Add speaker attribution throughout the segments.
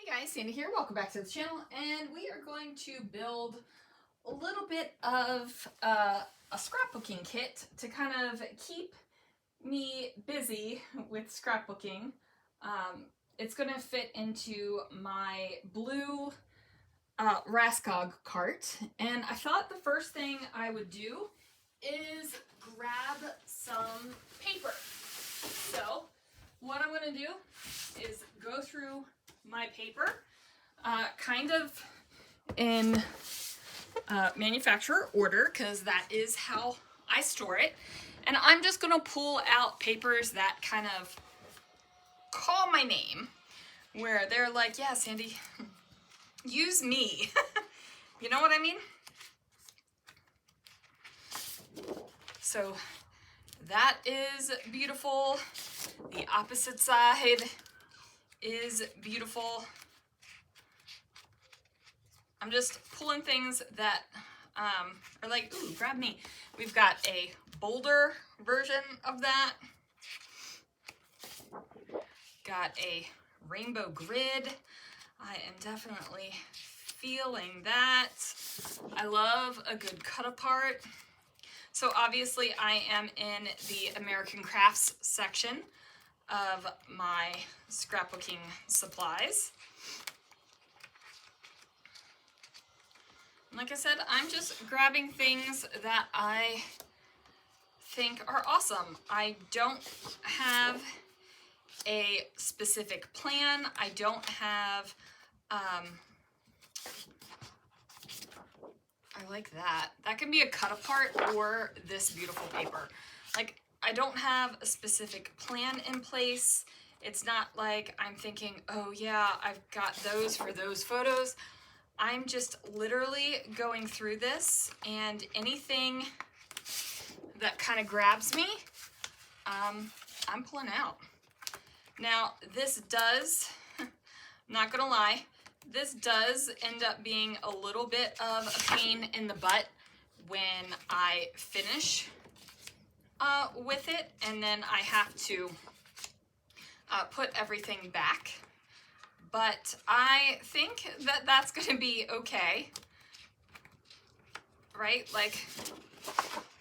Speaker 1: Hey guys, Sandy here. Welcome back to the channel, and we are going to build a little bit of a scrapbooking kit to kind of keep me busy with scrapbooking. It's going to fit into my blue Raskog cart, and I thought the first thing I would do is grab some paper. So what I'm going to do is go through my paper, kind of in manufacturer order, because that is how I store it. And I'm just going to pull out papers that kind of call my name, where they're like, yeah, Sandy, use me. You know what I mean? So that is beautiful. The opposite side is beautiful. I'm just pulling things that are like, ooh, grab me. We've got a bolder version of that. Got a rainbow grid. I am definitely feeling that. I love a good cut apart. So obviously I am in the American Crafts section of my scrapbooking supplies. Like I said, I'm just grabbing things that I think are awesome. I don't have a specific plan. I don't have, I like that. That can be a cut apart or this beautiful paper. Like, I don't have a specific plan in place. It's not like I'm thinking, oh yeah, I've got those for those photos. I'm just literally going through this, and anything that kind of grabs me, I'm pulling out. Now, this does, not gonna lie, this does end up being a little bit of a pain in the butt when I finish with it, and then I have to put everything back. But I think that that's going to be okay, right? Like,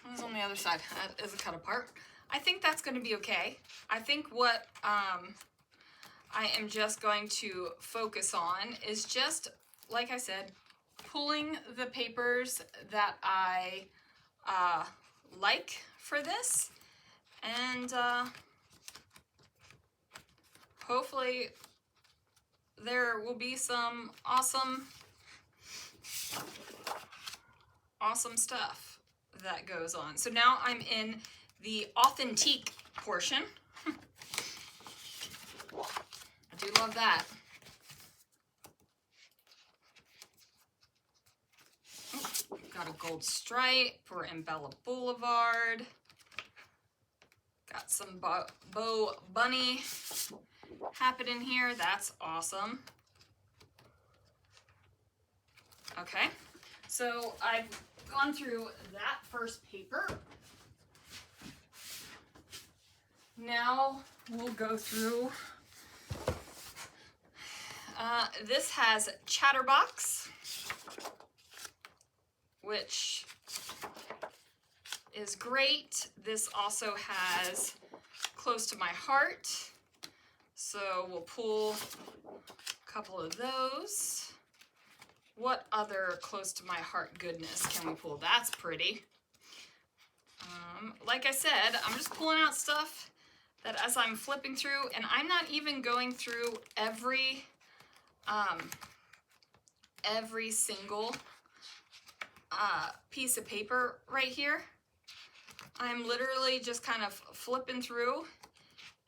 Speaker 1: what's on the other side? That is a cut apart. I think that's going to be okay. I think what I am just going to focus on is just, like I said, pulling the papers that I like for this, and hopefully there will be some awesome stuff that goes on. So now I'm in the authentique portion. I do love that. Oh, got a gold stripe for Embella Boulevard. Got some Bow Bunny happening here. That's awesome. Okay, so I've gone through that first paper. Now we'll go through, this has Chatterbox, which is great. This also has Close to My Heart. So we'll pull a couple of those. What other Close to My Heart goodness can we pull? That's pretty. Like I said, I'm just pulling out stuff that as I'm flipping through, and I'm not even going through every single piece of paper right here. I'm literally just kind of flipping through,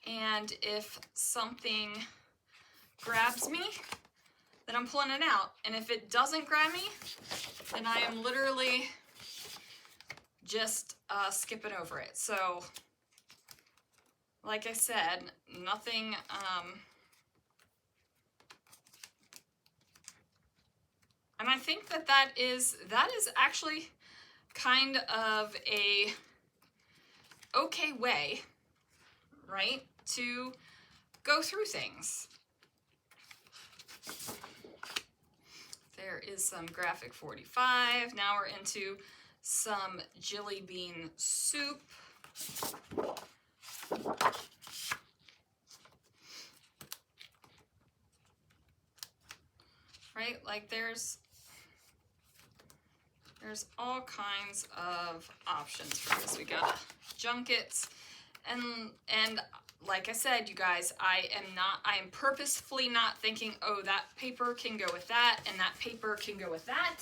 Speaker 1: and if something grabs me, then I'm pulling it out. And if it doesn't grab me, then I am literally just skipping over it. So, like I said, nothing, and I think that is actually kind of a okay way, right, to go through things. is some graphic 45. Now we're into some jelly bean soup. Right, like there's all kinds of options for this. We got junkets, and like I said, you guys, I am purposefully not thinking, oh, that paper can go with that, and that paper can go with that.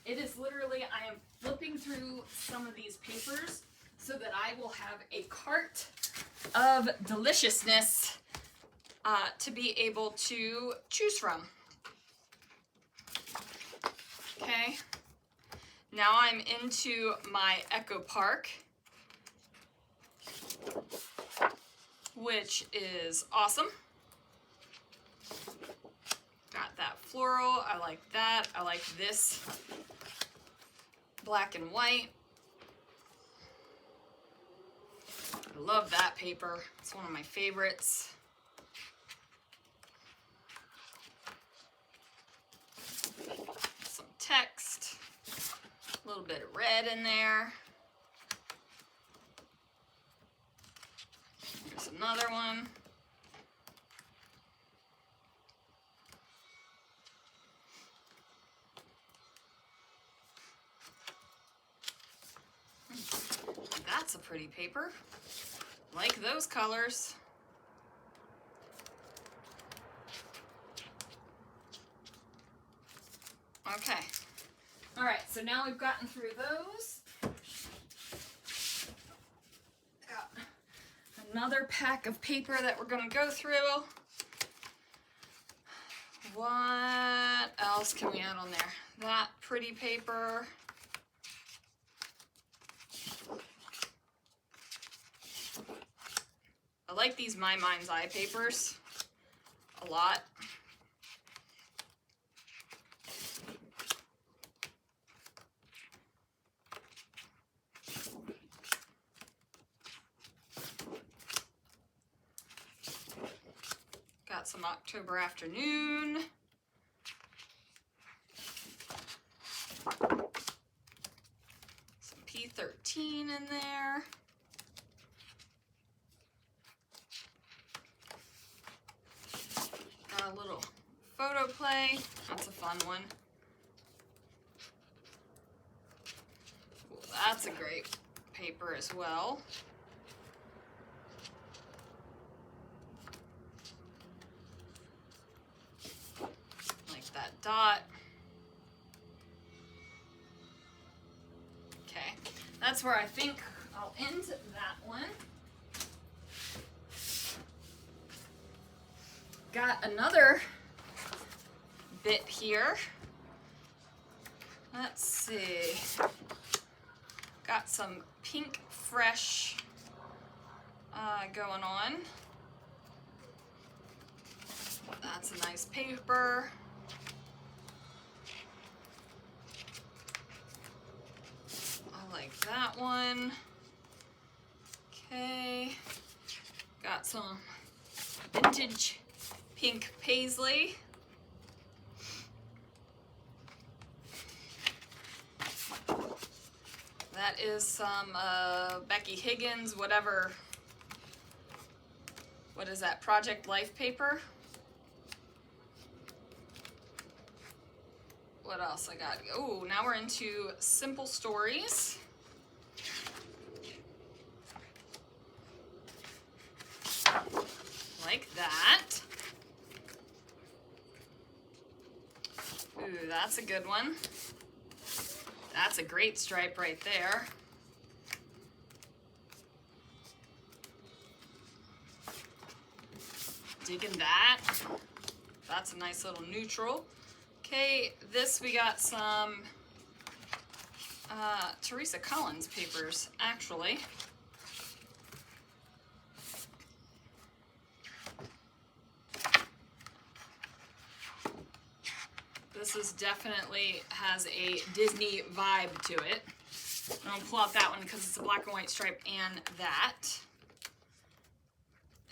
Speaker 1: It is literally, I am flipping through some of these papers so that I will have a cart of deliciousness to be able to choose from. Okay, now I'm into my Echo Park, which is awesome. Got that floral, I like that. I like this black and white. I love that paper, it's one of my favorites. Some text, a little bit of red in there. Here's another one. That's a pretty paper. Like those colors. Okay. All right, so now we've gotten through those. Got another pack of paper that we're gonna go through. What else can we add on there? That pretty paper. I like these My Mind's Eye papers a lot. Got some October Afternoon. Some P13 in there. Got a little photo play. That's a fun one. Cool. That's a great paper as well. Like that dot. Okay, that's where I think I'll end that one. Got another bit here. Let's see. Got some pink fresh going on. That's a nice paper. I like that one. Okay. Got some vintage pink paisley. That is some Becky Higgins, whatever. What is that? Project Life paper. What else I got? Oh, now we're into Simple Stories. Like that. Ooh, that's a good one. That's a great stripe right there. Digging that. That's a nice little neutral. Okay, this we got some Teresa Collins papers, actually. This is definitely has a Disney vibe to it. I'm gonna pull out that one because it's a black and white stripe and that.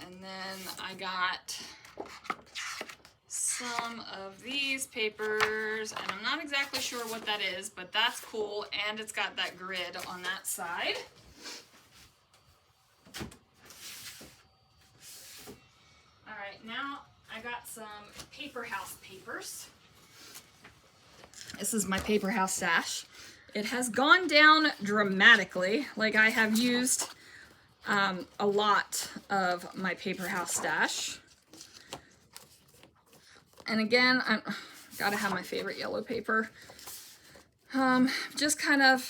Speaker 1: And then I got some of these papers, and I'm not exactly sure what that is, but that's cool, and it's got that grid on that side. All right, now I got some paper house papers. This is my paper house stash. It has gone down dramatically. Like, I have used a lot of my paper house stash. And again, I'm gotta have my favorite yellow paper. Just kind of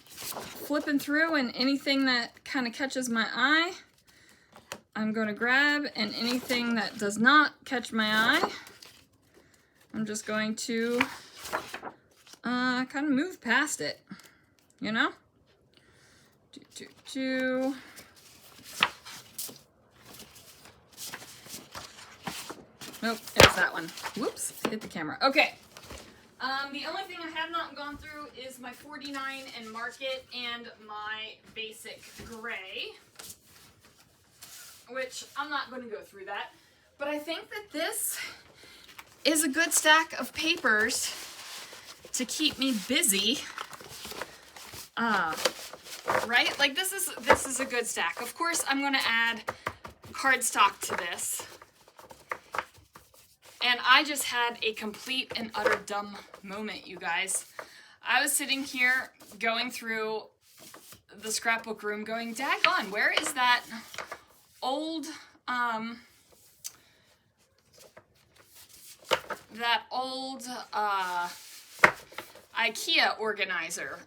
Speaker 1: flipping through, and anything that kind of catches my eye, I'm going to grab, and anything that does not catch my eye, I'm just going to kind of move past it, you know? Nope, it's that one. Whoops, hit the camera. Okay. The only thing I have not gone through is my 49 and Market and my basic gray, which I'm not going to go through that. But I think that this is a good stack of papers to keep me busy. Right? Like, this is a good stack. Of course, I'm going to add cardstock to this. And I just had a complete and utter dumb moment, you guys. I was sitting here going through the scrapbook room going, daggone, where is that old, IKEA organizer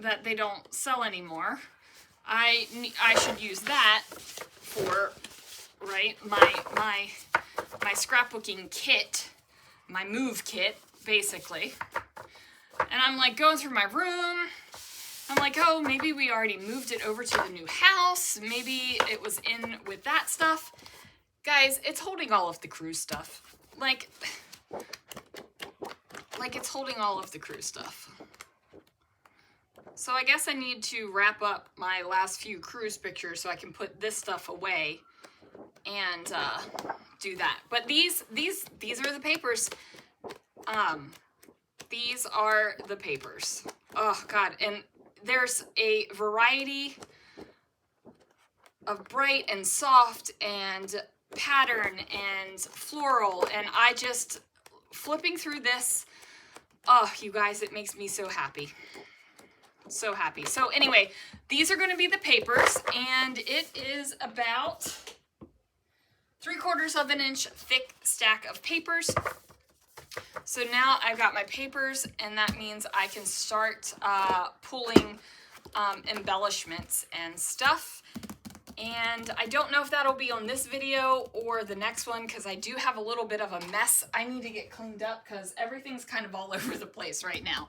Speaker 1: that they don't sell anymore? I should use that for, right, my scrapbooking kit, my move kit, basically. And I'm like going through my room. I'm like, oh, maybe we already moved it over to the new house. Maybe it was in with that stuff. Guys, it's holding all of the cruise stuff. Like it's holding all of the cruise stuff. So I guess I need to wrap up my last few cruise pictures so I can put this stuff away and do that. But these are the papers. These are the papers. Oh God, and there's a variety of bright and soft and pattern and floral, and I just flipping through this. Oh, you guys, it makes me so happy. So happy. So anyway, these are going to be the papers, and it is about 3/4 of an inch thick stack of papers. So now I've got my papers, and that means I can start pulling embellishments and stuff. And I don't know if that'll be on this video or the next one, because I do have a little bit of a mess I need to get cleaned up, because everything's kind of all over the place right now.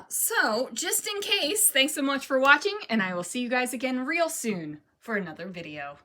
Speaker 1: So just in case, thanks so much for watching, and I will see you guys again real soon for another video.